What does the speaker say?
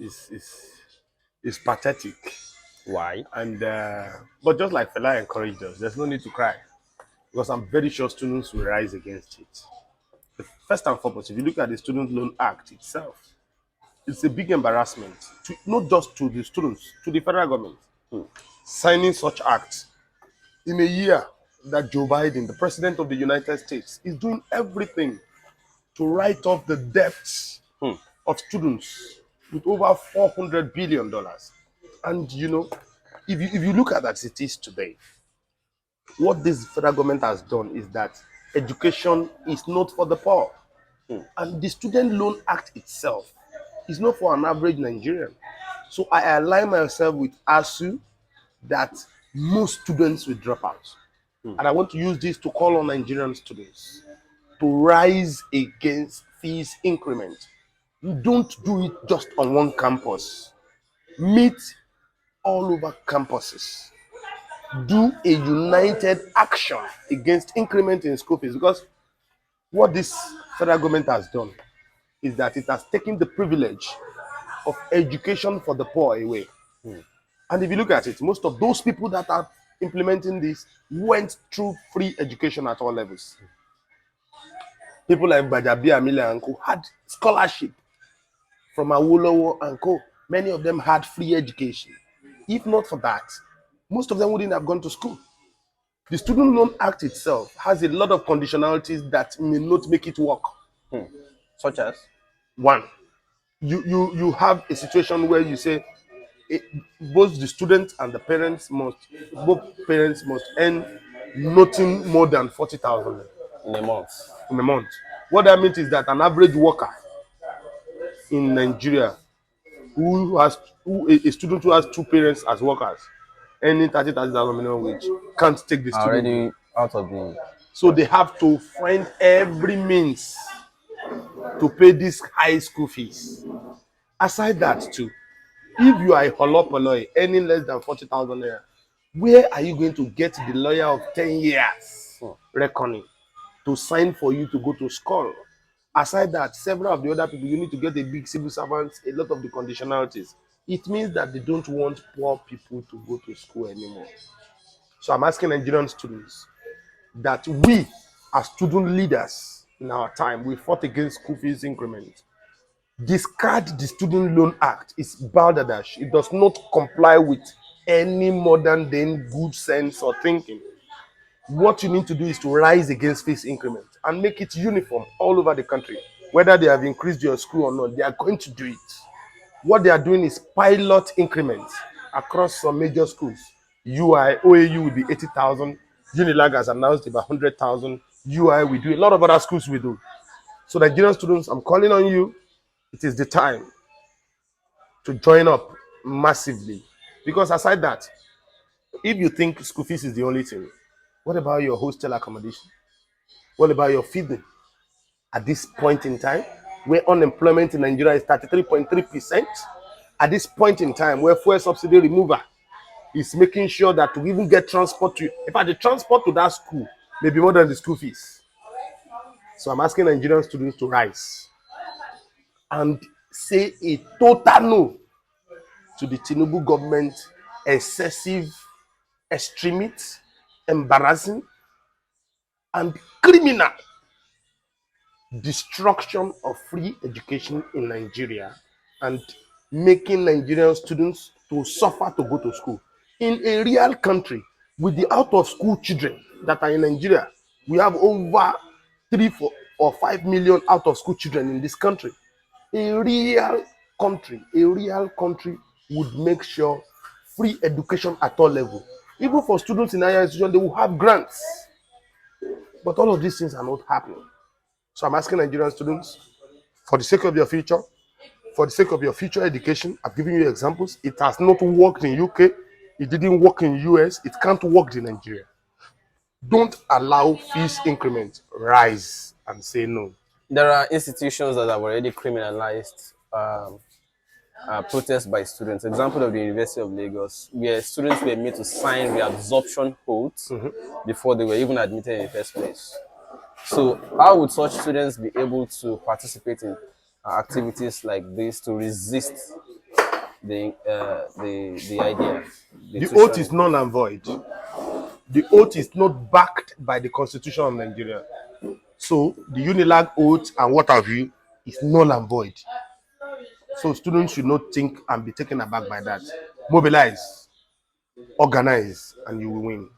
is pathetic. Why? And but just like Fela encouraged us, there's no need to cry because I'm very sure students will rise against it. First and foremost, if you look at the Student Loan Act itself, it's a big embarrassment to not just to the students, to the federal government. Signing such acts in a year that Joe Biden, the president of the United States, is doing everything to write off the debts of students with over $400 billion. And if you look at that as it is today, what this federal government has done is that education is not for the poor. And the Student Loan Act itself is not for an average Nigerian. So I align myself with ASU that most students will drop out. And I want to use this to call on Nigerian students to rise against fees increment. Don't do it just on one campus. Meet all over campuses. Do a united action against increment in school fees, because what this federal government has done is that it has taken the privilege of education for the poor away. And if you look at it, most of those people that are implementing this went through free education at all levels. People like Bajabi Amila and Co had scholarship from Awolowo and Co. Many of them had free education. If not for that, most of them wouldn't have gone to school. The Student Loan Act itself has a lot of conditionalities that may not make it work. Such as? One, you have a situation where you say both the student and the parents must earn nothing more than 40,000 In a month. in a month. What that means is that an average worker in Nigeria a student who has two parents as workers earning 30,000 minimum wage can't take the student Already out of the. So they have to find every means to pay these high school fees. Aside that too, if you are a holopoloi earning less than 40,000 naira, where are you going to get the lawyer of 10 years reckoning to sign for you to go to school? Aside that, several of the other people, you need to get a big civil servants, a lot of the conditionalities. It means that they don't want poor people to go to school anymore. So I'm asking Nigerian students that we, as student leaders in our time, we fought against school fees increment. Discard the Student Loan Act. It's balderdash. It does not comply with any modern day good sense or thinking. What you need to do is to rise against fees increment and make it uniform all over the country. Whether they have increased your school or not, they are going to do it. What they are doing is pilot increments across some major schools. UI, OAU will be 80,000. Unilag has announced about 100,000. UI we do. A lot of other schools we do. So Nigerian students, I'm calling on you. It is the time to join up massively. Because aside that, if you think school fees is the only thing, what about your hostel accommodation? What about your feeding? At this point in time, where unemployment in Nigeria is 33.3%, at this point in time, where fuel subsidy remover is making sure that to even get transport to, in fact, the transport to that school may be more than the school fees. So I'm asking Nigerian students to rise and say a total no to the Tinubu government excessive, extremist, embarrassing, and criminal destruction of free education in Nigeria and making Nigerian students to suffer to go to school. In a real country, with the out of school children that are in Nigeria, we have over 3, 4, or 5 million out of school children in this country. A real country would make sure free education at all levels. Even for students in higher institutions, they will have grants. But all of these things are not happening. So I'm asking Nigerian students, for the sake of your future, for the sake of your future education, I've given you examples. It has not worked in UK. It didn't work in US. It can't work in Nigeria. Don't allow fees increment rise and say no. There are institutions that have already criminalized protests by students. Example of the University of Lagos, where students were made to sign reabsorption oaths before they were even admitted in the first place. So how would such students be able to participate in activities like this to resist the idea, the The oath tuition. is null and void. The oath is not backed by the Constitution of Nigeria. So the Unilag oath and what have you is null and void. So students should not think and be taken aback by that. Mobilize, organize, and you will win.